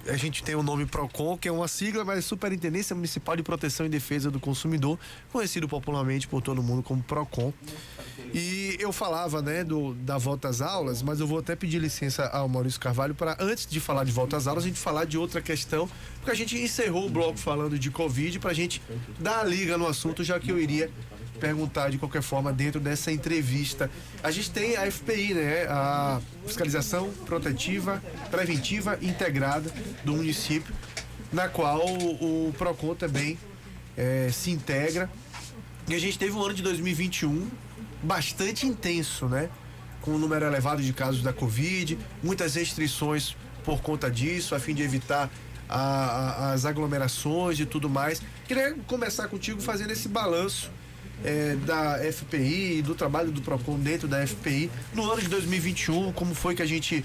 A gente tem o nome PROCON, que é uma sigla, mas Superintendência Municipal de Proteção e Defesa do Consumidor, conhecido popularmente por todo mundo como PROCON. E eu falava, né, da volta às aulas, mas eu vou até pedir licença ao Maurício Carvalho para, antes de falar de volta às aulas, a gente falar de outra questão, porque a gente encerrou o bloco falando de Covid, para a gente dar a liga no assunto, já que eu iria perguntar de qualquer forma dentro dessa entrevista. A gente tem a FPI, né, a Fiscalização Protetiva, Preventiva Integrada do município, na qual o PROCON também se integra. E a gente teve um ano de 2021 bastante intenso, né? Com um número elevado de casos da Covid, muitas restrições por conta disso, a fim de evitar as aglomerações e tudo mais. Queria começar contigo fazendo esse balanço da FPI e do trabalho do PROCON dentro da FPI no ano de 2021, como foi que a gente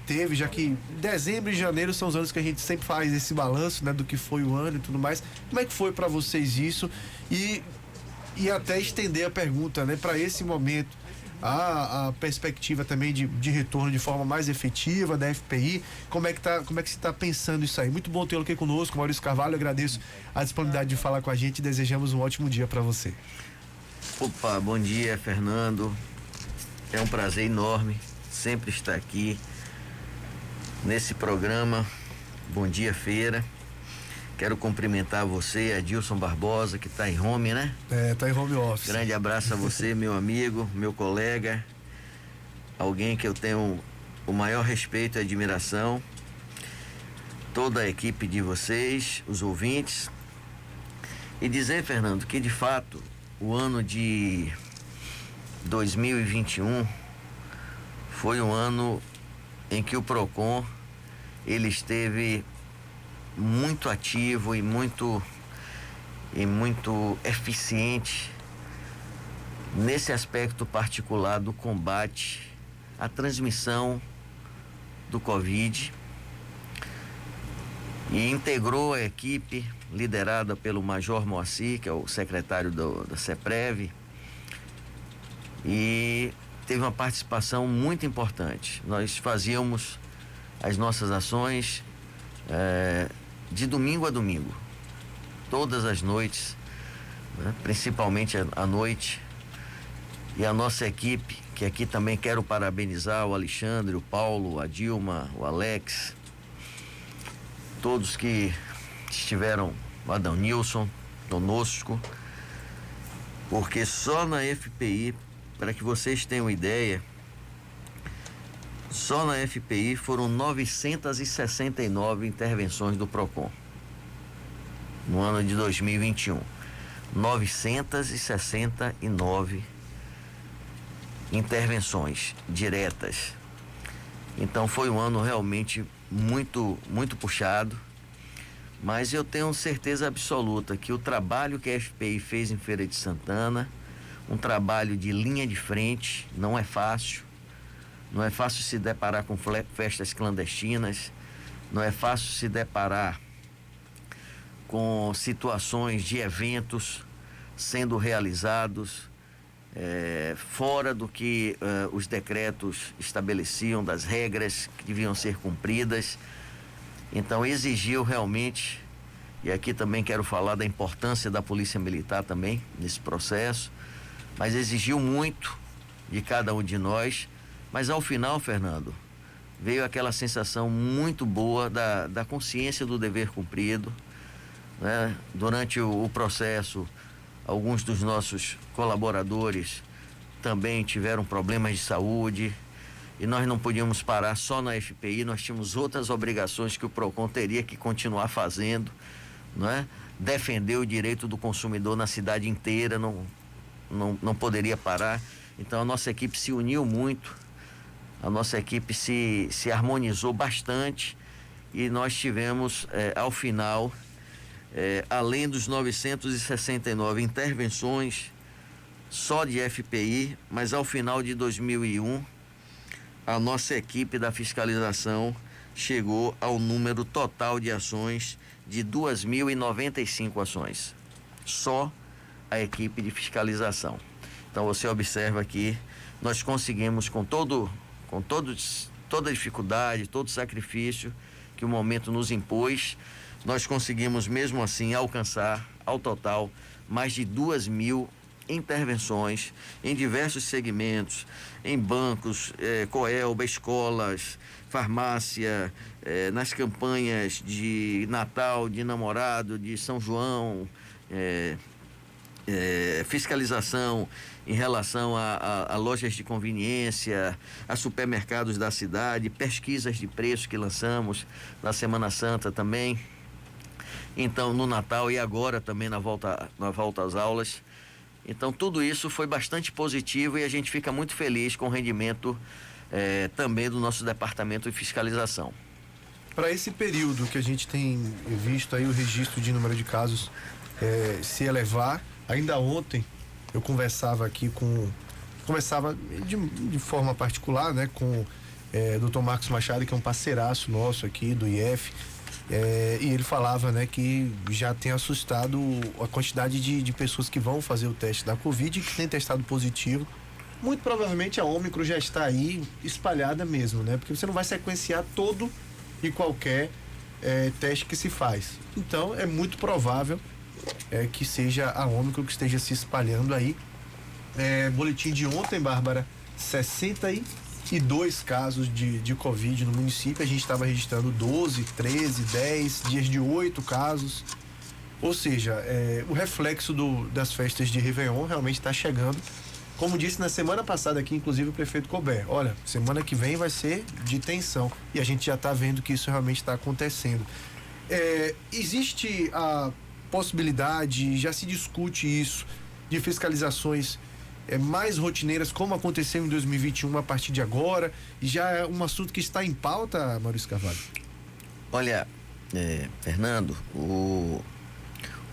teve, já que dezembro e janeiro são os anos que a gente sempre faz esse balanço, né, do que foi o ano e tudo mais. Como é que foi para vocês isso? E até estender a pergunta, né, para esse momento, a perspectiva também de retorno de forma mais efetiva da FPI, como é que se está pensando isso aí? Muito bom tê-lo aqui conosco, Maurício Carvalho, agradeço a disponibilidade de falar com a gente e desejamos um ótimo dia para você. Opa, bom dia, Fernando. É um prazer enorme sempre estar aqui nesse programa. Bom dia, Feira. Quero cumprimentar você, Adilson Barbosa, que está em home, né? Tá em home office. Grande abraço a você, meu amigo, meu colega, alguém que eu tenho o maior respeito e admiração, toda a equipe de vocês, os ouvintes. E dizer, Fernando, que de fato o ano de 2021 foi um ano em que o PROCON ele esteve muito ativo e muito eficiente nesse aspecto particular do combate à transmissão do Covid, e integrou a equipe liderada pelo Major Moacir, que é o secretário da CEPREV, e teve uma participação muito importante. Nós fazíamos as nossas ações de domingo a domingo, todas as noites, né? Principalmente à noite. E a nossa equipe, que aqui também quero parabenizar o Alexandre, o Paulo, a Dilma, o Alex, todos que estiveram, o Adão Nilson, conosco, porque só na FPI, para que vocês tenham ideia, só na FPI foram 969 intervenções do PROCON no ano de 2021. 969 intervenções diretas. Então foi um ano realmente muito, muito puxado, mas eu tenho certeza absoluta que o trabalho que a FPI fez em Feira de Santana, um trabalho de linha de frente, não é fácil. Não é fácil se deparar com festas clandestinas, não é fácil se deparar com situações de eventos sendo realizados fora do que os decretos estabeleciam, das regras que deviam ser cumpridas. Então exigiu realmente, e aqui também quero falar da importância da Polícia Militar também nesse processo, mas exigiu muito de cada um de nós. Mas ao final, Fernando, veio aquela sensação muito boa da consciência do dever cumprido, né? Durante o processo, alguns dos nossos colaboradores também tiveram problemas de saúde e nós não podíamos parar só na FPI, nós tínhamos outras obrigações que o PROCON teria que continuar fazendo, né? Defender o direito do consumidor na cidade inteira, não poderia parar. Então a nossa equipe se uniu muito, a nossa equipe se harmonizou bastante e nós tivemos ao final, além dos 969 intervenções só de FPI, mas ao final de 2001 a nossa equipe da fiscalização chegou ao número total de ações de 2.095 ações, só a equipe de fiscalização. Então você observa que nós conseguimos com todo toda a dificuldade, todo o sacrifício que o momento nos impôs, nós conseguimos mesmo assim alcançar, ao total, mais de 2.000 intervenções em diversos segmentos, em bancos, Coelba, escolas, farmácia, nas campanhas de Natal, de namorado, de São João, fiscalização em relação a lojas de conveniência, a supermercados da cidade, pesquisas de preço que lançamos na Semana Santa também. Então, no Natal e agora também na volta às aulas. Então, tudo isso foi bastante positivo e a gente fica muito feliz com o rendimento também do nosso departamento de fiscalização. Para esse período que a gente tem visto aí o registro de número de casos se elevar, ainda ontem eu conversava de forma particular, né, com o Dr. Marcos Machado, que é um parceiraço nosso aqui do IF, e ele falava, né, que já tem assustado a quantidade de pessoas que vão fazer o teste da Covid e que tem testado positivo. Muito provavelmente a Ômicron já está aí espalhada mesmo, né, porque você não vai sequenciar todo e qualquer teste que se faz. Então é muito provável que seja a Ômicron que esteja se espalhando aí. Boletim de ontem, Bárbara, 62 casos de Covid no município. A gente estava registrando 12, 13, 10 dias de 8 casos. Ou seja, o reflexo das festas de Réveillon realmente está chegando. Como disse na semana passada aqui, inclusive o prefeito Colbert, olha, semana que vem vai ser de tensão. E a gente já está vendo que isso realmente está acontecendo. Existe a possibilidade, já se discute isso, de fiscalizações mais rotineiras, como aconteceu em 2021 a partir de agora, e já é um assunto que está em pauta, Maurício Carvalho? Olha, Fernando, o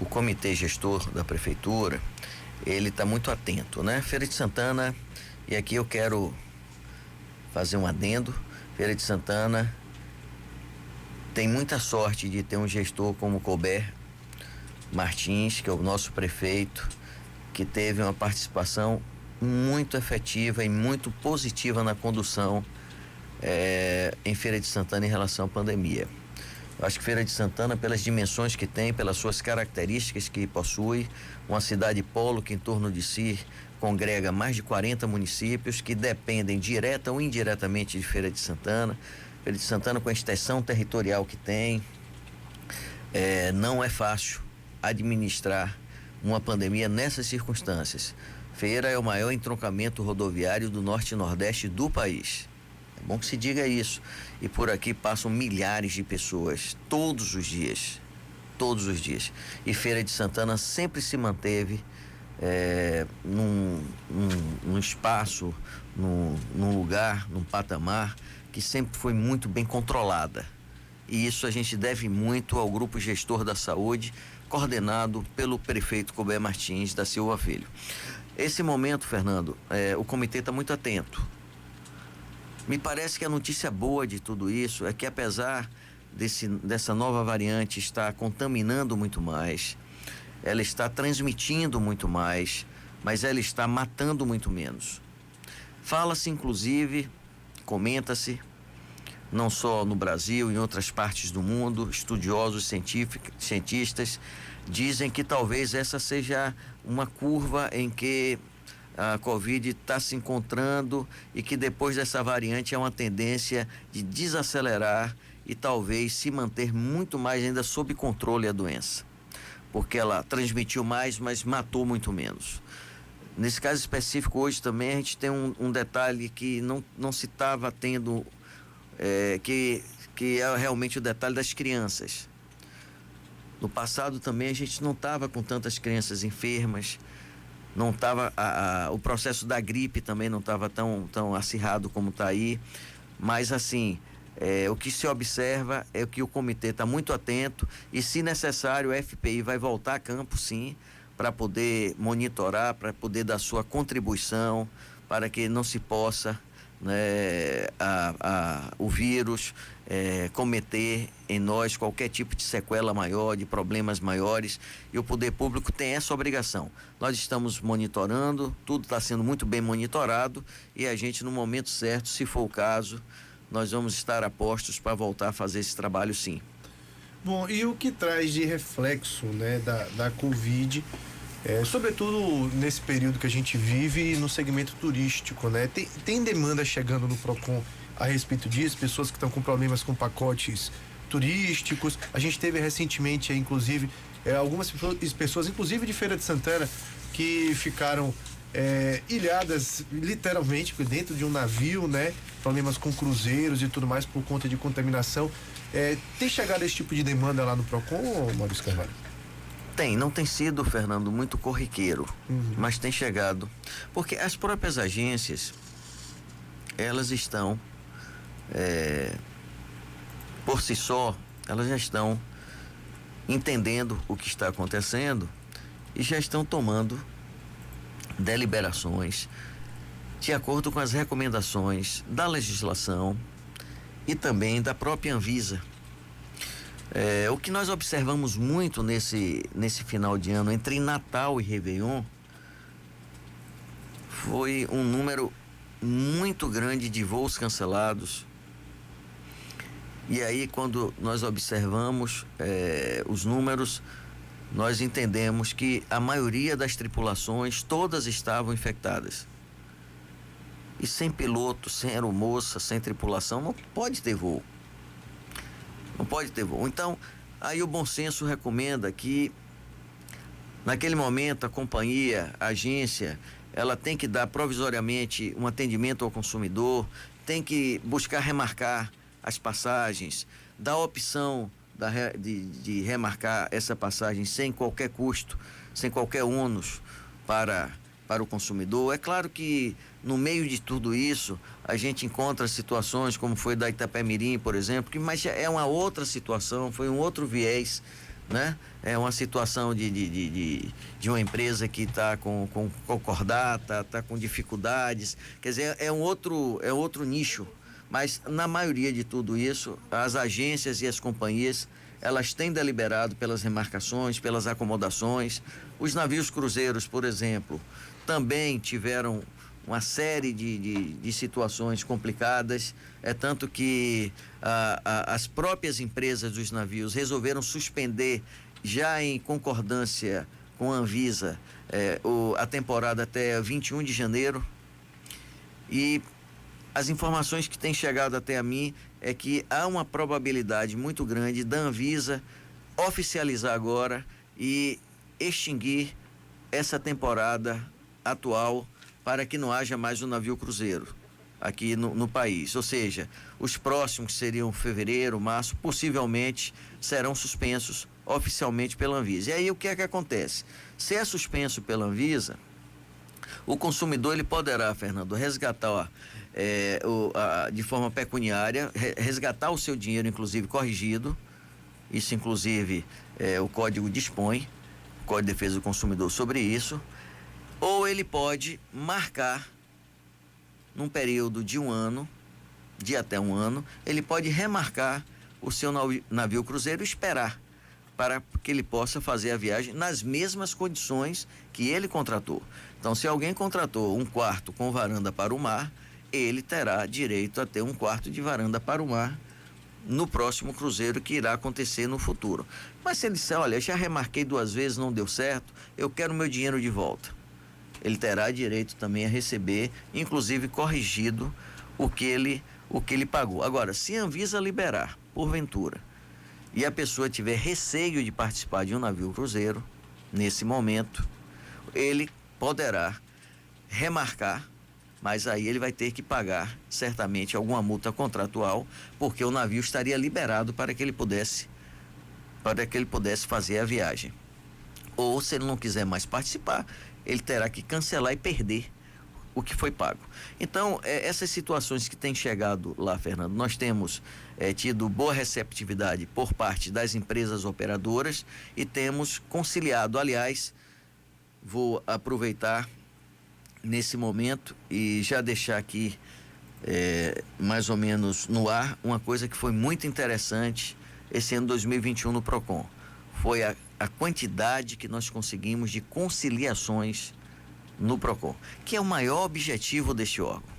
comitê gestor da prefeitura, ele está muito atento, né? Feira de Santana, e aqui eu quero fazer um adendo, Feira de Santana tem muita sorte de ter um gestor como Colbert Martins, que é o nosso prefeito, que teve uma participação muito efetiva e muito positiva na condução em Feira de Santana em relação à pandemia. Eu acho que Feira de Santana, pelas dimensões que tem, pelas suas características que possui, uma cidade polo que em torno de si congrega mais de 40 municípios que dependem direta ou indiretamente de Feira de Santana. Feira de Santana, com a extensão territorial que tem, não é fácil administrar uma pandemia nessas circunstâncias. Feira é o maior entroncamento rodoviário do norte e nordeste do país. É bom que se diga isso. E por aqui passam milhares de pessoas todos os dias. Todos os dias. E Feira de Santana sempre se manteve num espaço, num lugar, num patamar que sempre foi muito bem controlada. E isso a gente deve muito ao grupo gestor da saúde, coordenado pelo prefeito Colbert Martins da Silva Filho. Esse momento, Fernando, o comitê está muito atento. Me parece que a notícia boa de tudo isso é que, apesar dessa nova variante estar contaminando muito mais, ela está transmitindo muito mais, mas ela está matando muito menos. Fala-se, inclusive, comenta-se, não só no Brasil, em outras partes do mundo, estudiosos, cientistas dizem que talvez essa seja uma curva em que a Covid está se encontrando e que depois dessa variante há uma tendência de desacelerar e talvez se manter muito mais ainda sob controle a doença, porque ela transmitiu mais, mas matou muito menos. Nesse caso específico hoje também a gente tem um detalhe que não se estava tendo, que é realmente o detalhe das crianças. No passado também a gente não estava com tantas crianças enfermas, não estava, o processo da gripe também não estava tão acirrado como está aí, mas assim, o que se observa é que o comitê está muito atento e, se necessário, o FPI vai voltar a campo, sim, para poder monitorar, para poder dar sua contribuição, para que não se possa, né, o vírus cometer em nós qualquer tipo de sequela maior, de problemas maiores, e o poder público tem essa obrigação. Nós estamos monitorando, tudo está sendo muito bem monitorado, e a gente, no momento certo, se for o caso, nós vamos estar a postos para voltar a fazer esse trabalho, sim. Bom, e o que traz de reflexo, né, da Covid, sobretudo nesse período que a gente vive no segmento turístico, né? Tem demanda chegando no Procon a respeito disso, pessoas que estão com problemas com pacotes turísticos. A gente teve recentemente, inclusive, algumas pessoas, inclusive de Feira de Santana, que ficaram ilhadas literalmente dentro de um navio, né? Problemas com cruzeiros e tudo mais por conta de contaminação. Tem chegado esse tipo de demanda lá no Procon, Maurício Carvalho? Não tem sido, Fernando, muito corriqueiro, mas tem chegado, porque as próprias agências, elas estão, por si só, elas já estão entendendo o que está acontecendo e já estão tomando deliberações de acordo com as recomendações da legislação e também da própria Anvisa. O que nós observamos muito nesse final de ano, entre Natal e Réveillon, foi um número muito grande de voos cancelados. E aí, quando nós observamos os números, nós entendemos que a maioria das tripulações, todas estavam infectadas. E sem piloto, sem aeromoça, sem tripulação, não pode ter voo. Não pode ter voo. Então, aí o bom senso recomenda que, naquele momento, a companhia, a agência, ela tem que dar provisoriamente um atendimento ao consumidor, tem que buscar remarcar as passagens, dar a opção de remarcar essa passagem sem qualquer custo, sem qualquer ônus para o consumidor. É claro que no meio de tudo isso a gente encontra situações como foi da Itapemirim, por exemplo, mas é uma outra situação, foi um outro viés, né? É uma situação de uma empresa que está com concordata, está com dificuldades, quer dizer, é outro nicho. Mas na maioria de tudo isso, as agências e as companhias, elas têm deliberado pelas remarcações, pelas acomodações. Os navios cruzeiros, por exemplo, também tiveram uma série de situações complicadas, tanto que as próprias empresas dos navios resolveram suspender, já em concordância com a Anvisa, a temporada até 21 de janeiro. E as informações que têm chegado até a mim é que há uma probabilidade muito grande da Anvisa oficializar agora e extinguir essa temporada atual para que não haja mais um navio cruzeiro aqui no país. Ou seja, os próximos, que seriam fevereiro, março, possivelmente serão suspensos oficialmente pela Anvisa. E aí o que é que acontece? Se é suspenso pela Anvisa, o consumidor ele poderá, Fernando, resgatar de forma pecuniária, resgatar o seu dinheiro, inclusive corrigido. Isso, inclusive, o Código dispõe, o Código de Defesa do Consumidor, sobre isso. Ou ele pode marcar, num período de um ano, de até um ano, ele pode remarcar o seu navio cruzeiro e esperar para que ele possa fazer a viagem nas mesmas condições que ele contratou. Então, se alguém contratou um quarto com varanda para o mar, ele terá direito a ter um quarto de varanda para o mar no próximo cruzeiro que irá acontecer no futuro. Mas se ele disser, olha, já remarquei 2 vezes, não deu certo, eu quero meu dinheiro de volta, ele terá direito também a receber, inclusive corrigido, o que ele pagou. Agora, se a Anvisa liberar, porventura, e a pessoa tiver receio de participar de um navio cruzeiro, nesse momento, ele poderá remarcar, mas aí ele vai ter que pagar certamente alguma multa contratual, porque o navio estaria liberado para que ele pudesse fazer a viagem. Ou, se ele não quiser mais participar, ele terá que cancelar e perder o que foi pago. Então, essas situações que têm chegado lá, Fernando, nós temos tido boa receptividade por parte das empresas operadoras e temos conciliado. Aliás, vou aproveitar nesse momento e já deixar aqui mais ou menos no ar uma coisa que foi muito interessante esse ano 2021 no Procon. Foi a quantidade que nós conseguimos de conciliações no Procon, que é o maior objetivo deste órgão.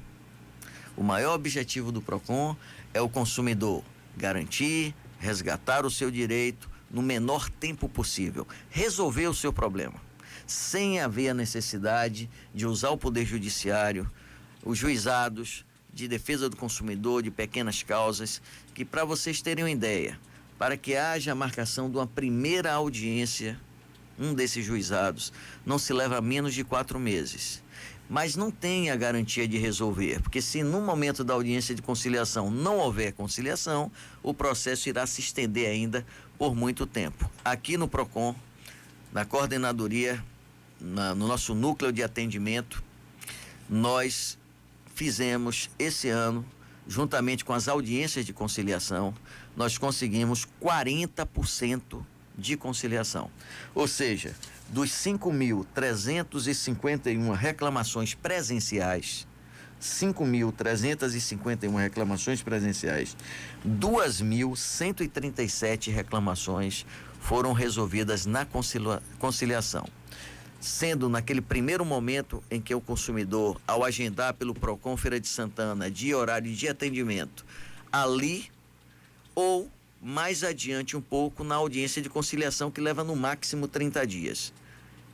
O maior objetivo do PROCON é o consumidor garantir, resgatar o seu direito no menor tempo possível, resolver o seu problema, sem haver a necessidade de usar o Poder Judiciário, os juizados de defesa do consumidor, de pequenas causas, que, para vocês terem uma ideia, para que haja a marcação de uma primeira audiência, um desses juizados, não se leva menos de 4 meses. Mas não tem a garantia de resolver, porque se no momento da audiência de conciliação não houver conciliação, o processo irá se estender ainda por muito tempo. Aqui no PROCON, na coordenadoria, no nosso núcleo de atendimento, nós fizemos esse ano, juntamente com as audiências de conciliação, nós conseguimos 40% de conciliação. Ou seja, dos 5.351 reclamações presenciais, 2.137 reclamações foram resolvidas na conciliação. Sendo naquele primeiro momento em que o consumidor, ao agendar pelo PROCON Feira de Santana, dia e horário de atendimento, ali ou mais adiante um pouco na audiência de conciliação, que leva no máximo 30 dias.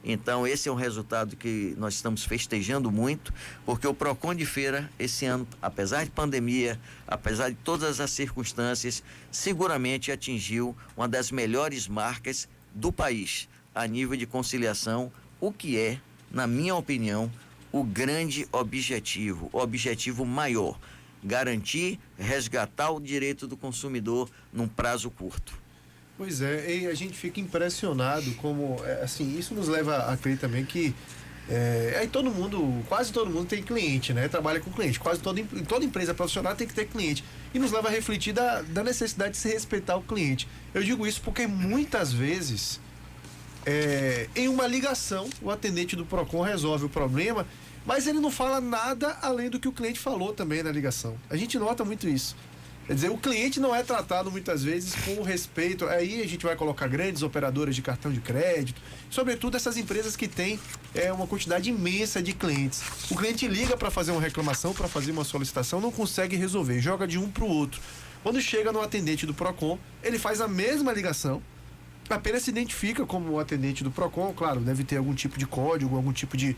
Então, esse é um resultado que nós estamos festejando muito, porque o PROCON de Feira, esse ano, apesar de pandemia, apesar de todas as circunstâncias, seguramente atingiu uma das melhores marcas do país, a nível de conciliação, o que é, na minha opinião, o grande objetivo, o objetivo maior: garantir, resgatar o direito do consumidor num prazo curto. Pois é, e a gente fica impressionado como, assim, isso nos leva a crer também que aí quase todo mundo tem cliente, né? Trabalha com cliente, toda empresa profissional tem que ter cliente. E nos leva a refletir da necessidade de se respeitar o cliente. Eu digo isso porque muitas vezes, em uma ligação, o atendente do PROCON resolve o problema, mas ele não fala nada além do que o cliente falou também na ligação. A gente nota muito isso. Quer dizer, o cliente não é tratado muitas vezes com respeito. Aí a gente vai colocar grandes operadoras de cartão de crédito, sobretudo essas empresas que têm uma quantidade imensa de clientes. O cliente liga para fazer uma reclamação, para fazer uma solicitação, não consegue resolver, joga de um para o outro. Quando chega no atendente do PROCON, ele faz a mesma ligação, apenas se identifica como o atendente do PROCON. Claro, deve ter algum tipo de código, algum tipo de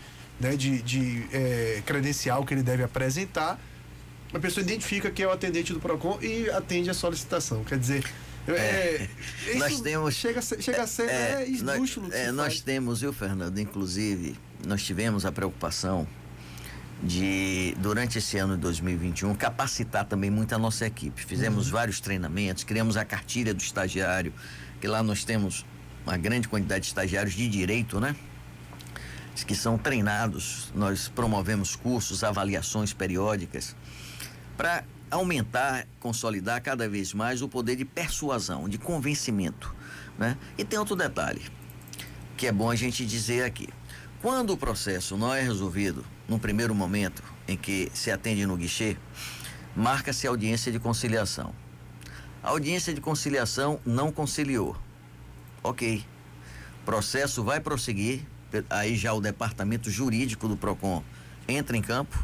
credencial que ele deve apresentar. A pessoa identifica que é o atendente do PROCON e atende a solicitação. Quer dizer, nós temos, chega a ser esdrúxulo. Nós temos, viu, Fernando? Inclusive, nós tivemos a preocupação de, durante esse ano de 2021, capacitar também muito a nossa equipe. Fizemos vários treinamentos, criamos a cartilha do estagiário, que lá nós temos uma grande quantidade de estagiários de direito, né? Que são treinados. Nós promovemos cursos, avaliações periódicas, para aumentar, consolidar cada vez mais o poder de persuasão, de convencimento, né? E tem outro detalhe, que é bom a gente dizer aqui. Quando o processo não é resolvido, no primeiro momento em que se atende no guichê, marca-se audiência de conciliação. A audiência de conciliação não conciliou. Ok. Processo vai prosseguir, aí já o departamento jurídico do PROCON entra em campo,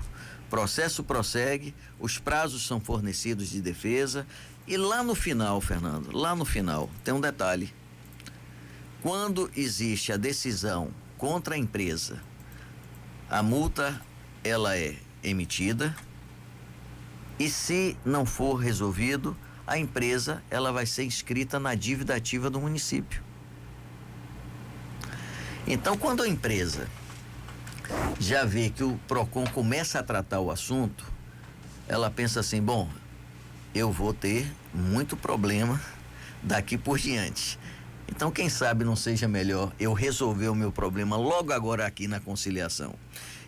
processo prossegue, os prazos são fornecidos de defesa e lá no final, Fernando, lá no final tem um detalhe. Quando existe a decisão contra a empresa, a multa ela é emitida e, se não for resolvido, a empresa ela vai ser inscrita na dívida ativa do município. Então, quando a empresa já vê que o PROCON começa a tratar o assunto, ela pensa assim: bom, eu vou ter muito problema daqui por diante. Então, quem sabe não seja melhor eu resolver o meu problema logo agora aqui na conciliação.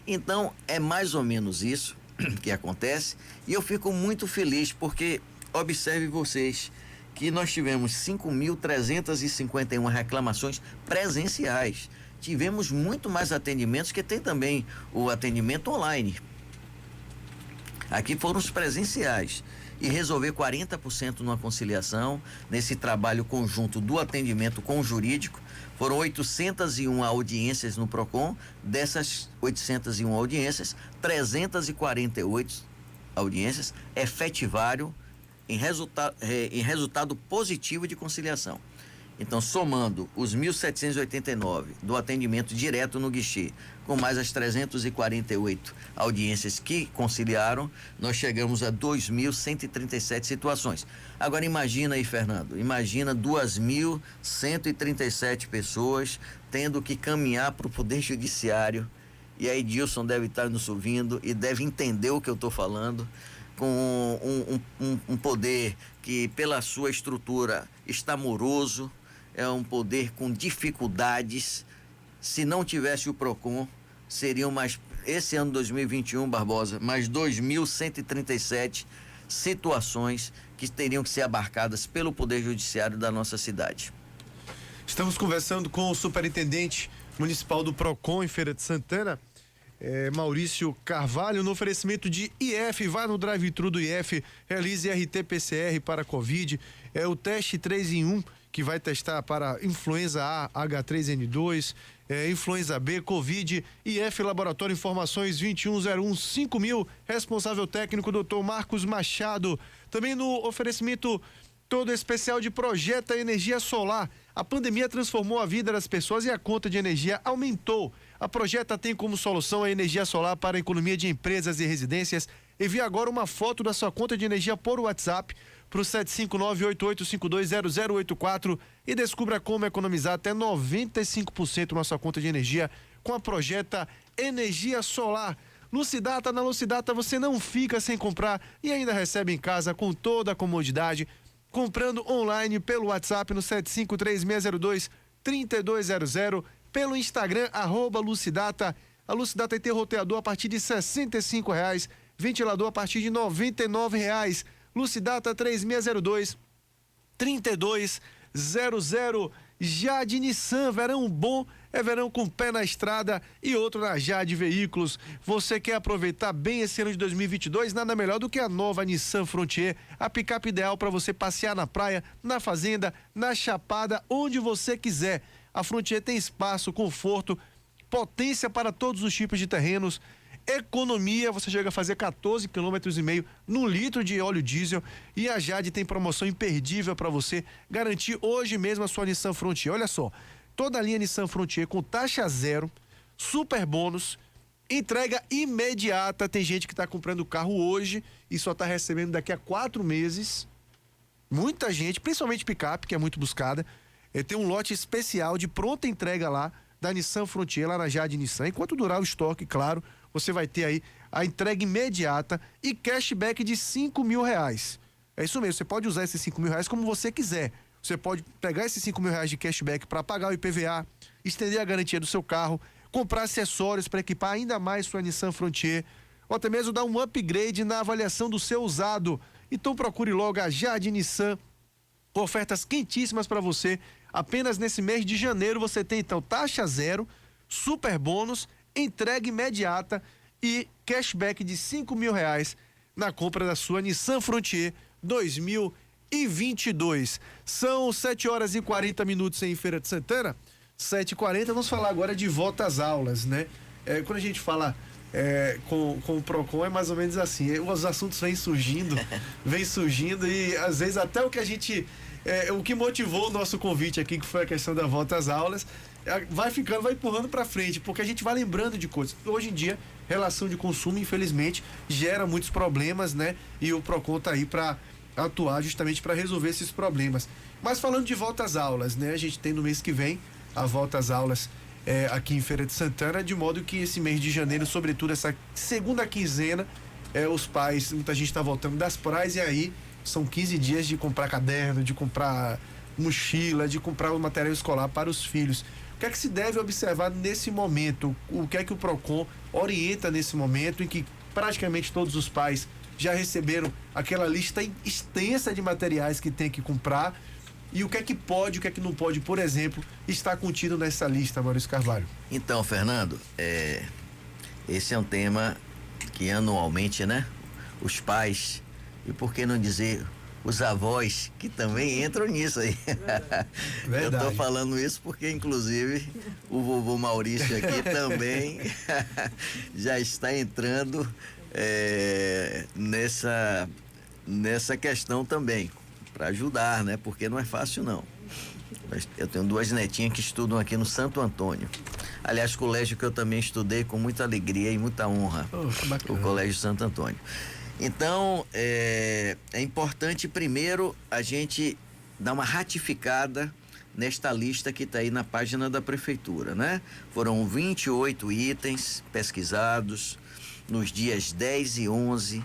Então, é mais ou menos isso que acontece, e eu fico muito feliz porque, observe vocês, que nós tivemos 5.351 reclamações presenciais. Tivemos muito mais atendimentos, que tem também o atendimento online. Aqui foram os presenciais. E resolver 40% numa conciliação, nesse trabalho conjunto do atendimento com o jurídico. Foram 801 audiências no PROCON. Dessas 801 audiências, 348 audiências efetivaram em resultado positivo de conciliação. Então, somando os 1.789 do atendimento direto no guichê, com mais as 348 audiências que conciliaram, nós chegamos a 2.137 situações. Agora imagina aí, Fernando, imagina 2.137 pessoas tendo que caminhar para o Poder Judiciário, e aí Dilson deve estar nos ouvindo e deve entender o que eu estou falando, com um poder que, pela sua estrutura, está moroso, é um poder com dificuldades. Se não tivesse o PROCON, seriam mais, esse ano 2021, Barbosa, mais 2.137 situações que teriam que ser abarcadas pelo Poder Judiciário da nossa cidade. Estamos conversando com o superintendente municipal do PROCON em Feira de Santana, Maurício Carvalho, no oferecimento de IF. Vá no drive-thru do IF, realize RT-PCR para Covid, o teste 3 em 1, que vai testar para influenza A, H3N2, influenza B, Covid. IF Laboratório Informações 2101-5000, responsável técnico Dr. Marcos Machado. Também no oferecimento todo especial de Projeta Energia Solar. A pandemia transformou a vida das pessoas e a conta de energia aumentou. A Projeta tem como solução a energia solar para a economia de empresas e residências. Envie agora uma foto da sua conta de energia por WhatsApp para o 759-88520084 e descubra como economizar até 95% na sua conta de energia com a Projeta Energia Solar. Lucidata, na Lucidata você não fica sem comprar e ainda recebe em casa com toda a comodidade, comprando online pelo WhatsApp no 753-602-3200, pelo Instagram, @Lucidata. A Lucidata tem roteador a partir de R$65, ventilador a partir de R$99. Lucidata 3602-3200. Jade Nissan, verão bom é verão com pé na estrada e outro na Jade Veículos. Você quer aproveitar bem esse ano de 2022? Nada melhor do que a nova Nissan Frontier, a picape ideal para você passear na praia, na fazenda, na chapada, onde você quiser. A Frontier tem espaço, conforto, potência para todos os tipos de terrenos, economia, você chega a fazer 14,5 km no litro de óleo diesel, e a Jade tem promoção imperdível para você garantir hoje mesmo a sua Nissan Frontier. Olha só, toda a linha Nissan Frontier com taxa zero, super bônus, entrega imediata. Tem gente que está comprando o carro hoje e só está recebendo daqui a 4 meses. Muita gente, principalmente picape, que é muito buscada. Tem um lote especial de pronta entrega lá da Nissan Frontier, lá na Jade Nissan. Enquanto durar o estoque, claro, você vai ter aí a entrega imediata e cashback de R$5.000. É isso mesmo, você pode usar esses R$5.000 como você quiser. Você pode pegar esses R$5.000 de cashback para pagar o IPVA, estender a garantia do seu carro, comprar acessórios para equipar ainda mais sua Nissan Frontier, ou até mesmo dar um upgrade na avaliação do seu usado. Então procure logo a Jade Nissan, com ofertas quentíssimas para você. Apenas nesse mês de janeiro você tem então taxa zero, super bônus, entrega imediata e cashback de R$5.000 na compra da sua Nissan Frontier 2022. São 7h40 em Feira de Santana, 7h40. Vamos falar agora de volta às aulas, né? Quando a gente fala com o PROCON, é mais ou menos assim, os assuntos vêm surgindo e às vezes até o que a gente o que motivou o nosso convite aqui, que foi a questão da volta às aulas, vai empurrando para frente, porque a gente vai lembrando de coisas. Hoje em dia, relação de consumo, infelizmente, gera muitos problemas, né? E o PROCON tá aí para atuar justamente para resolver esses problemas. Mas falando de volta às aulas, né? A gente tem no mês que vem a volta às aulas aqui em Feira de Santana, de modo que esse mês de janeiro, sobretudo essa segunda quinzena, os pais, muita gente está voltando das praias, e aí são 15 dias de comprar caderno, de comprar mochila, de comprar o material escolar para os filhos. O que é que se deve observar nesse momento? O que é que o PROCON orienta nesse momento em que praticamente todos os pais já receberam aquela lista extensa de materiais que tem que comprar? E o que é que pode, o que é que não pode, por exemplo, estar contido nessa lista, Maurício Carvalho? Então, Fernando, esse é um tema que anualmente, né? Os pais, e por que não dizer os avós, que também entram nisso aí. Verdade. Eu tô falando isso porque, inclusive, o vovô Maurício aqui também já está entrando nessa questão também, para ajudar, né? Porque não é fácil, não. Eu tenho 2 netinhas que estudam aqui no Santo Antônio. Aliás, colégio que eu também estudei com muita alegria e muita honra. Que bacana. O Colégio Santo Antônio. Então, é importante primeiro a gente dar uma ratificada nesta lista que está aí na página da prefeitura, né? Foram 28 itens pesquisados nos dias 10 e 11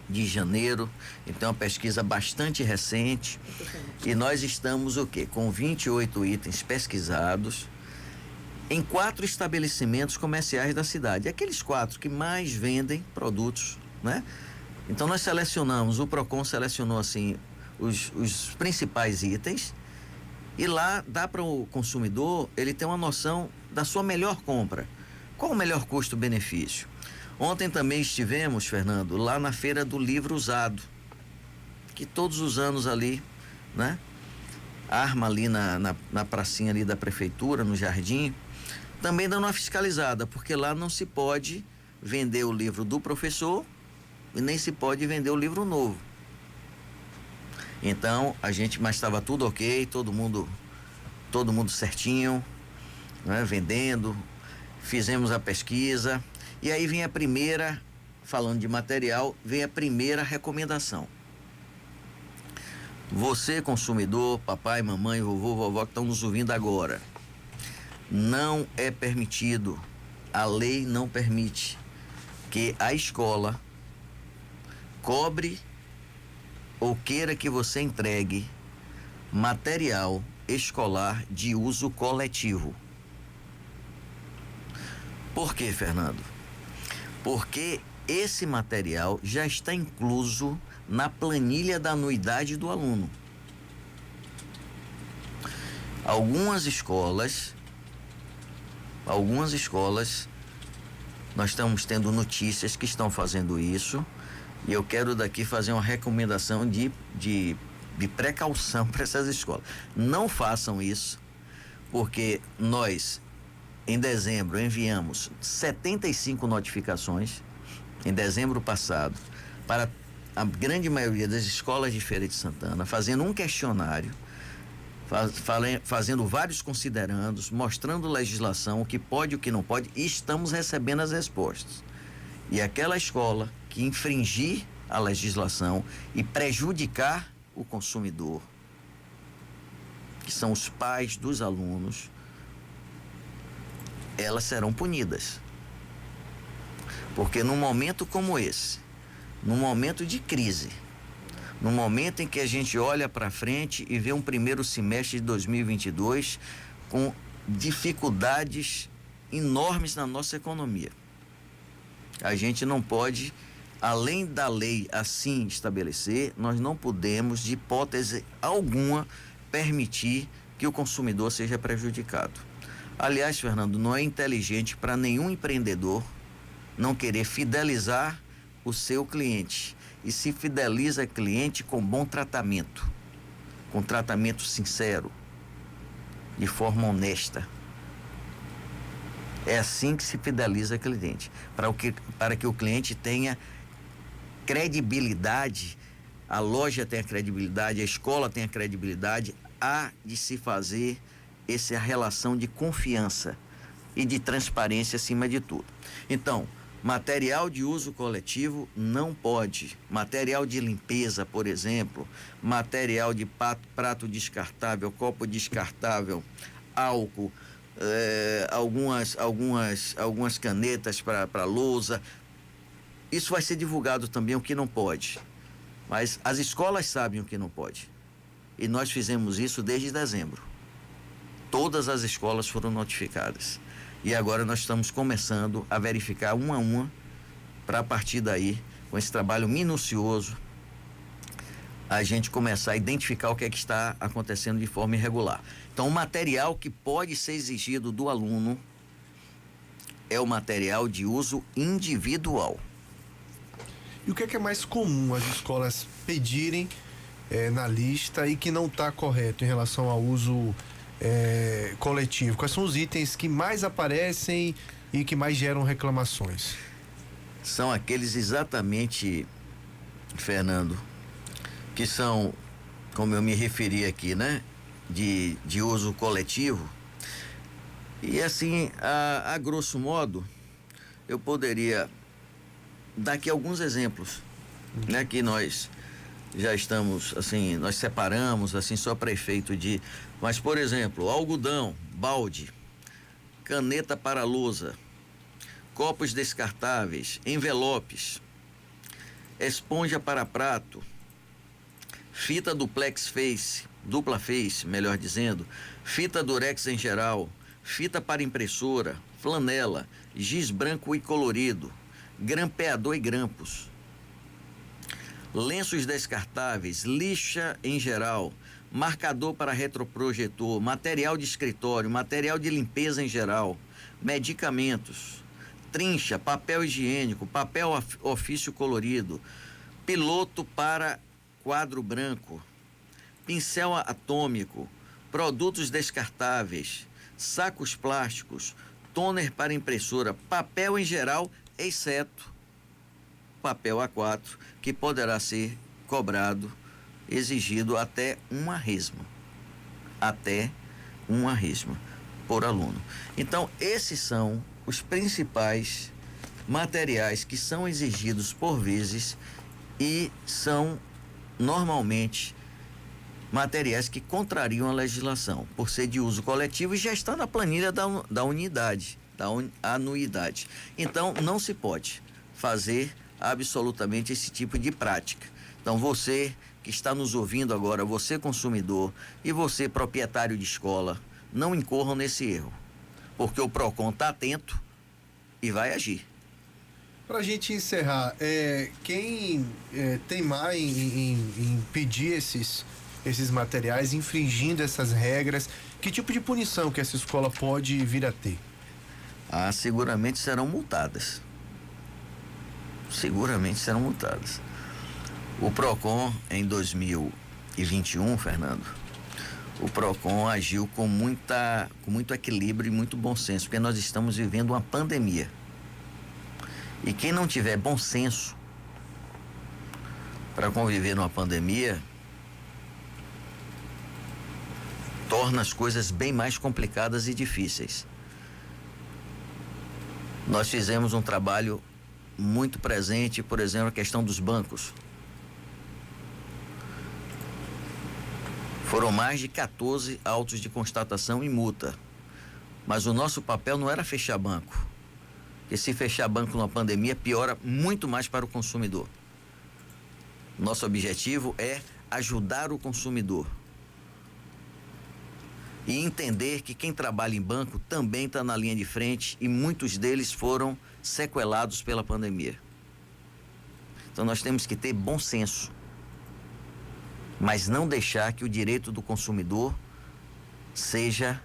de janeiro. Então, é uma pesquisa bastante recente. E nós estamos o quê? Com 28 itens pesquisados em 4 estabelecimentos comerciais da cidade. Aqueles 4 que mais vendem produtos, né? Então, nós selecionamos, o Procon selecionou assim os principais itens, e lá dá para o consumidor ele ter uma noção da sua melhor compra. Qual o melhor custo-benefício? Ontem também estivemos, Fernando, lá na Feira do Livro Usado, que todos os anos ali, né? Arma ali na pracinha ali da prefeitura, no jardim, também dando uma fiscalizada, porque lá não se pode vender o livro do professor e nem se pode vender o livro novo. Então, mas estava tudo ok, todo mundo certinho, né? Vendendo, fizemos a pesquisa, e aí vem a primeira, falando de material, vem a primeira recomendação. Você, consumidor, papai, mamãe, vovô, vovó que estão nos ouvindo agora, não é permitido, a lei não permite que a escola cobre ou queira que você entregue material escolar de uso coletivo. Por quê, Fernando? Porque esse material já está incluso na planilha da anuidade do aluno. Algumas escolas, nós estamos tendo notícias que estão fazendo isso, e eu quero daqui fazer uma recomendação de precaução para essas escolas. Não façam isso, porque nós, em dezembro, enviamos 75 notificações, em dezembro passado, para a grande maioria das escolas de Feira de Santana, fazendo um questionário, fazendo vários considerandos, mostrando legislação, o que pode e o que não pode, e estamos recebendo as respostas. E aquela escola que infringir a legislação e prejudicar o consumidor, que são os pais dos alunos, elas serão punidas. Porque num momento como esse, num momento de crise, num momento em que a gente olha para frente e vê um primeiro semestre de 2022 com dificuldades enormes na nossa economia, a gente não pode, além da lei assim estabelecer, nós não podemos, de hipótese alguma, permitir que o consumidor seja prejudicado. Aliás, Fernando, não é inteligente para nenhum empreendedor não querer fidelizar o seu cliente. E se fideliza cliente com bom tratamento, com tratamento sincero, de forma honesta. É assim que se fideliza cliente, para que o cliente tenha credibilidade, a loja tenha credibilidade, a escola tenha credibilidade, há de se fazer essa relação de confiança e de transparência acima de tudo. Então, material de uso coletivo não pode. Material de limpeza, por exemplo, material de prato descartável, copo descartável, álcool, algumas canetas para lousa. Isso vai ser divulgado também, o que não pode. Mas as escolas sabem o que não pode. E nós fizemos isso desde dezembro. Todas as escolas foram notificadas. E agora nós estamos começando a verificar uma a uma, para a partir daí, com esse trabalho minucioso, a gente começar a identificar o que é que está acontecendo de forma irregular. Então, o material que pode ser exigido do aluno é o material de uso individual. E o que é mais comum as escolas pedirem na lista e que não está correto em relação ao uso coletivo? Quais são os itens que mais aparecem e que mais geram reclamações? são aqueles exatamente, Fernando, que são, como eu me referi aqui, né? De uso coletivo. E assim, a grosso modo, eu poderia dar aqui alguns exemplos, né? Que nós já estamos, assim, nós separamos, assim, só para efeito de... Mas, por exemplo, algodão, balde, caneta para lousa, copos descartáveis, envelopes, esponja para prato, fita dupla face, melhor dizendo, fita durex em geral, fita para impressora, flanela, giz branco e colorido, grampeador e grampos, lenços descartáveis, lixa em geral, marcador para retroprojetor, material de escritório, material de limpeza em geral, medicamentos, trincha, papel higiênico, papel ofício colorido, piloto para quadro branco, pincel atômico, produtos descartáveis, sacos plásticos, toner para impressora, papel em geral, exceto papel A4, que poderá ser cobrado, exigido até uma resma. Até uma resma por aluno. Então, esses são os principais materiais que são exigidos por vezes e são normalmente materiais que contrariam a legislação, por ser de uso coletivo e já está na planilha da unidade, anuidade. Então, não se pode fazer absolutamente esse tipo de prática. Então, você que está nos ouvindo agora, você consumidor e você proprietário de escola, não incorram nesse erro, porque o PROCON está atento e vai agir. Para a gente encerrar, quem teimar em pedir esses materiais, infringindo essas regras, que tipo de punição que essa escola pode vir a ter? Seguramente serão multadas. Seguramente serão multadas. O PROCON, em 2021, Fernando, o PROCON agiu com muito equilíbrio e muito bom senso, porque nós estamos vivendo uma pandemia. E quem não tiver bom senso para conviver numa pandemia, torna as coisas bem mais complicadas e difíceis. Nós fizemos um trabalho muito presente, por exemplo, a questão dos bancos. Foram mais de 14 autos de constatação e multa. Mas o nosso papel não era fechar banco. Porque se fechar banco numa pandemia, piora muito mais para o consumidor. Nosso objetivo é ajudar o consumidor. E entender que quem trabalha em banco também está na linha de frente e muitos deles foram sequelados pela pandemia. Então nós temos que ter bom senso, mas não deixar que o direito do consumidor seja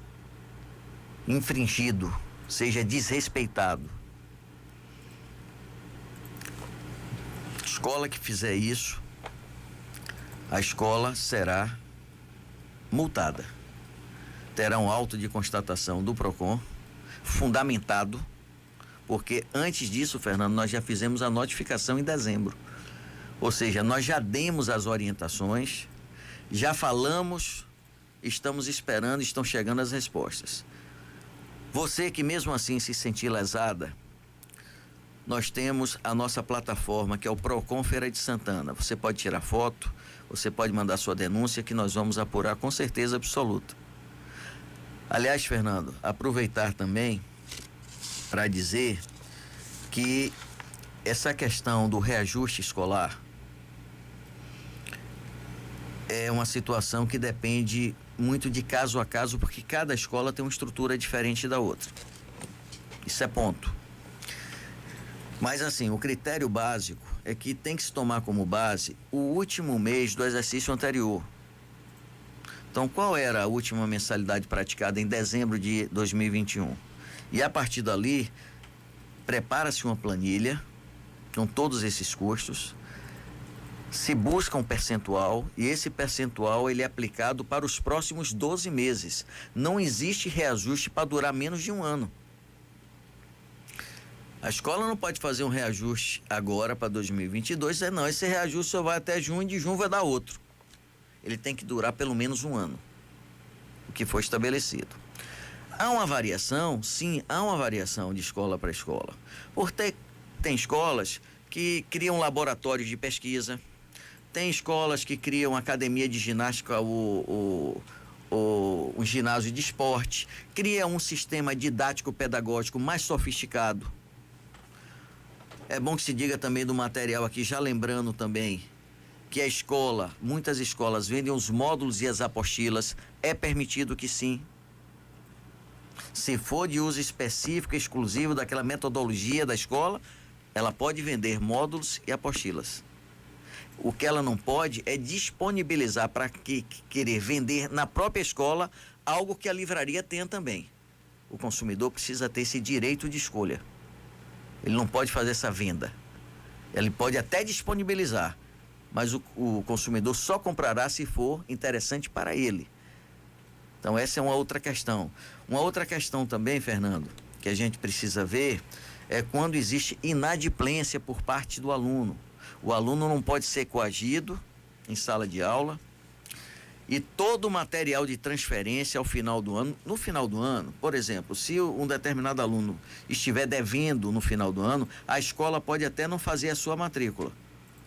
infringido, seja desrespeitado. Escola que fizer isso, a escola será multada. Terá um auto de constatação do PROCON, fundamentado, porque antes disso, Fernando, nós já fizemos a notificação em dezembro. Ou seja, nós já demos as orientações, já falamos, estamos esperando, estão chegando as respostas. Você que mesmo assim se sentir lesada, nós temos a nossa plataforma, que é o PROCON Feira de Santana. Você pode tirar foto, você pode mandar sua denúncia, que nós vamos apurar com certeza absoluta. Aliás, Fernando, aproveitar também para dizer que essa questão do reajuste escolar é uma situação que depende muito de caso a caso, porque cada escola tem uma estrutura diferente da outra. Isso é ponto. Mas assim, o critério básico é que tem que se tomar como base o último mês do exercício anterior. Então, qual era a última mensalidade praticada em dezembro de 2021? E a partir dali, prepara-se uma planilha com todos esses custos, se busca um percentual e esse percentual ele é aplicado para os próximos 12 meses. Não existe reajuste para durar menos de um ano. A escola não pode fazer um reajuste agora para 2022, não, esse reajuste só vai até junho, de junho vai dar outro. Ele tem que durar pelo menos um ano, o que foi estabelecido. Há uma variação? Sim, há uma variação de escola para escola. Porque tem escolas que criam laboratórios de pesquisa, tem escolas que criam academia de ginástica, um ginásio de esporte, cria um sistema didático-pedagógico mais sofisticado. É bom que se diga também do material aqui, já lembrando também que a escola, muitas escolas vendem os módulos e as apostilas, é permitido que sim. Se for de uso específico, exclusivo daquela metodologia da escola, ela pode vender módulos e apostilas. O que ela não pode é disponibilizar para querer vender na própria escola algo que a livraria tenha também. O consumidor precisa ter esse direito de escolha. Ele não pode fazer essa venda. Ele pode até disponibilizar, mas o consumidor só comprará se for interessante para ele. Então essa é uma outra questão. Uma outra questão também, Fernando, que a gente precisa ver é quando existe inadimplência por parte do aluno. O aluno não pode ser coagido em sala de aula e todo o material de transferência ao final do ano, no final do ano, por exemplo, se um determinado aluno estiver devendo no final do ano, a escola pode até não fazer a sua matrícula.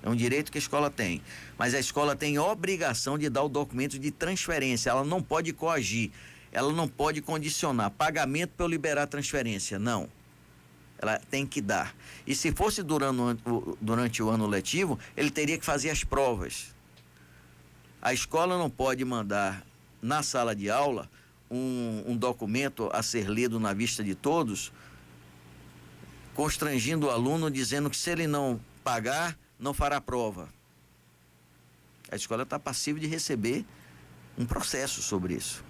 É um direito que a escola tem, mas a escola tem obrigação de dar o documento de transferência, ela não pode coagir, ela não pode condicionar pagamento para eu liberar a transferência, não. Ela tem que dar. E se fosse durante o ano letivo, ele teria que fazer as provas. A escola não pode mandar na sala de aula um documento a ser lido na vista de todos, constrangindo o aluno, dizendo que se ele não pagar, não fará prova. A escola está passiva de receber um processo sobre isso.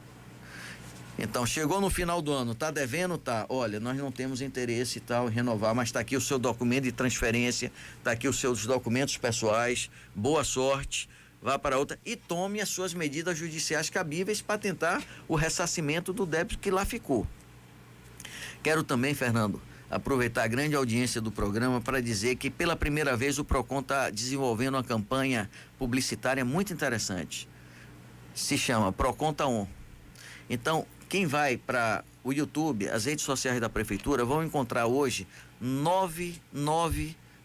Então, chegou no final do ano, está devendo? Tá. Olha, nós não temos interesse e tal em renovar, mas está aqui o seu documento de transferência, está aqui os seus documentos pessoais, boa sorte, vá para outra e tome as suas medidas judiciais cabíveis para tentar o ressarcimento do débito que lá ficou. Quero também, Fernando, aproveitar a grande audiência do programa para dizer que pela primeira vez o PROCON está desenvolvendo uma campanha publicitária muito interessante. Se chama PROCON Tá On. Então, quem vai para o YouTube, as redes sociais da prefeitura, vão encontrar hoje nove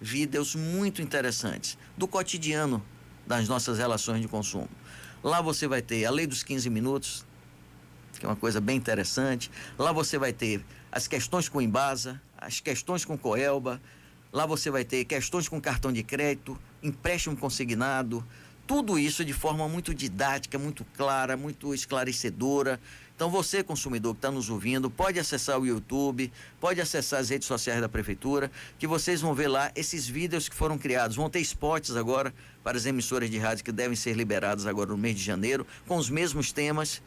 vídeos muito interessantes do cotidiano das nossas relações de consumo. Lá você vai ter a lei dos 15 minutos, que é uma coisa bem interessante. Lá você vai ter as questões com Embasa, as questões com Coelba. Lá você vai ter questões com cartão de crédito, empréstimo consignado. Tudo isso de forma muito didática, muito clara, muito esclarecedora. Então você, consumidor que está nos ouvindo, pode acessar o YouTube, pode acessar as redes sociais da prefeitura, que vocês vão ver lá esses vídeos que foram criados. Vão ter spots agora para as emissoras de rádio que devem ser liberadas agora no mês de janeiro, com os mesmos temas,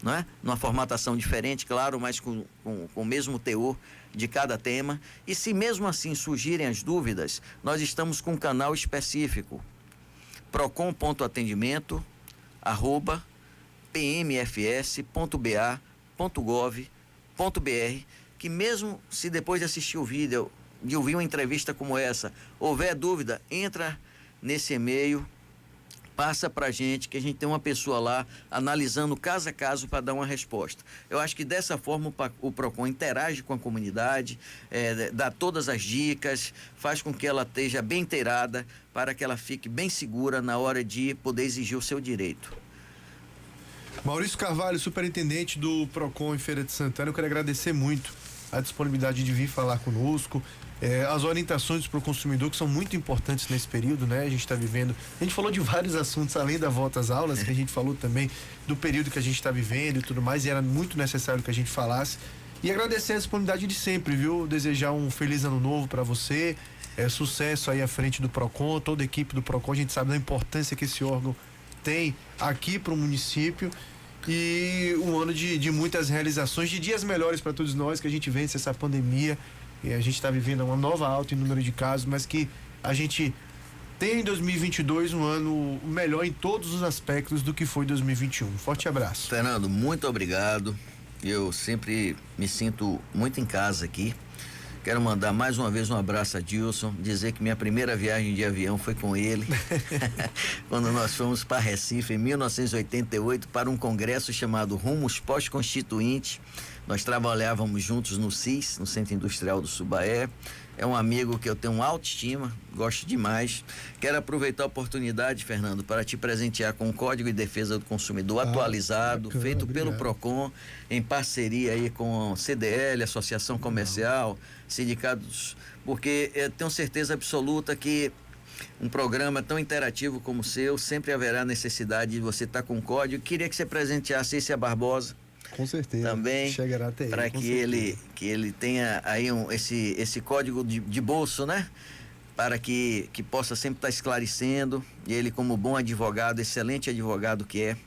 não é? Numa formatação diferente, claro, mas com o mesmo teor de cada tema. E se mesmo assim surgirem as dúvidas, nós estamos com um canal específico, procon.atendimento@pmfs.ba.gov.br, que mesmo se depois de assistir o vídeo, de ouvir uma entrevista como essa, houver dúvida, entra nesse e-mail, passa pra gente, que a gente tem uma pessoa lá analisando caso a caso para dar uma resposta. Eu acho que dessa forma o PROCON interage com a comunidade, dá todas as dicas, faz com que ela esteja bem inteirada para que ela fique bem segura na hora de poder exigir o seu direito. Maurício Carvalho, superintendente do PROCON em Feira de Santana, eu quero agradecer muito a disponibilidade de vir falar conosco, as orientações para o consumidor que são muito importantes nesse período, né? A gente está vivendo, a gente falou de vários assuntos além da volta às aulas, que a gente falou também do período que a gente está vivendo e tudo mais, e era muito necessário que a gente falasse. E agradecer a disponibilidade de sempre, viu? Desejar um feliz ano novo para você, sucesso aí à frente do PROCON, toda a equipe do PROCON. A gente sabe da importância que esse órgão tem aqui para o município. E um ano de muitas realizações, de dias melhores para todos nós, que a gente vence essa pandemia e a gente está vivendo uma nova alta em número de casos, mas que a gente tem em 2022 um ano melhor em todos os aspectos do que foi 2021. Forte abraço. Fernando, muito obrigado. Eu sempre me sinto muito em casa aqui Quero mandar mais uma vez um abraço a Dilson, dizer que minha primeira viagem de avião foi com ele, quando nós fomos para Recife em 1988 para um congresso chamado Rumos Pós-Constituinte. Nós trabalhávamos juntos no CIS, no Centro Industrial do Subaé. É um amigo que eu tenho autoestima, gosto demais. Quero aproveitar a oportunidade, Fernando, para te presentear com o Código de Defesa do Consumidor atualizado, bacana, feito obrigado. pelo PROCON, em parceria aí com a CDL, Associação Comercial, sindicatos, porque eu tenho certeza absoluta que um programa tão interativo como o seu, sempre haverá necessidade de você estar com o código. Queria que você presenteasse esse a Barbosa, Com certeza. também, Chegará até para ele, com que ele tenha aí esse código de bolso, né? Para que possa sempre estar esclarecendo. E ele, como bom advogado, excelente advogado que é,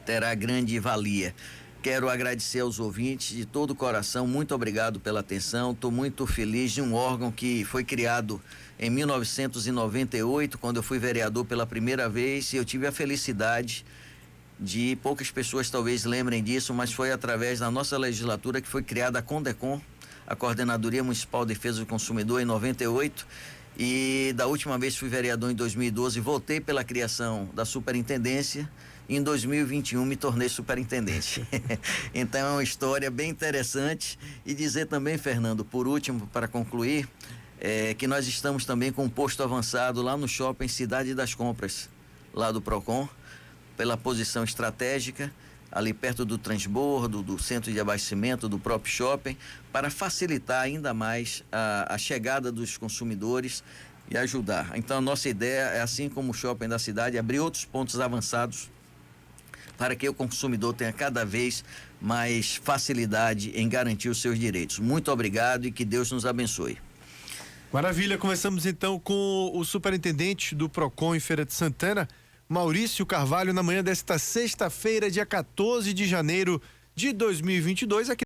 terá grande valia. Quero agradecer aos ouvintes de todo o coração, muito obrigado pela atenção. Estou muito feliz de um órgão que foi criado em 1998, quando eu fui vereador pela primeira vez, e eu tive a felicidade de, poucas pessoas talvez lembrem disso, mas foi através da nossa legislatura que foi criada a CONDECOM, a Coordenadoria Municipal de Defesa do Consumidor, em 98, e da última vez fui vereador em 2012, voltei pela criação da superintendência, e em 2021 me tornei superintendente. Então é uma história bem interessante. E dizer também, Fernando, por último, para concluir, que nós estamos também com um posto avançado lá no shopping Cidade das Compras, lá do PROCON, pela posição estratégica, ali perto do transbordo, do centro de abastecimento, do próprio shopping, para facilitar ainda mais a chegada dos consumidores e ajudar. Então a nossa ideia é, assim como o shopping da cidade, abrir outros pontos avançados para que o consumidor tenha cada vez mais facilidade em garantir os seus direitos. Muito obrigado e que Deus nos abençoe. Maravilha, começamos então com o superintendente do PROCON em Feira de Santana, Maurício Carvalho, na manhã desta sexta-feira, dia 14 de janeiro de 2022, aqui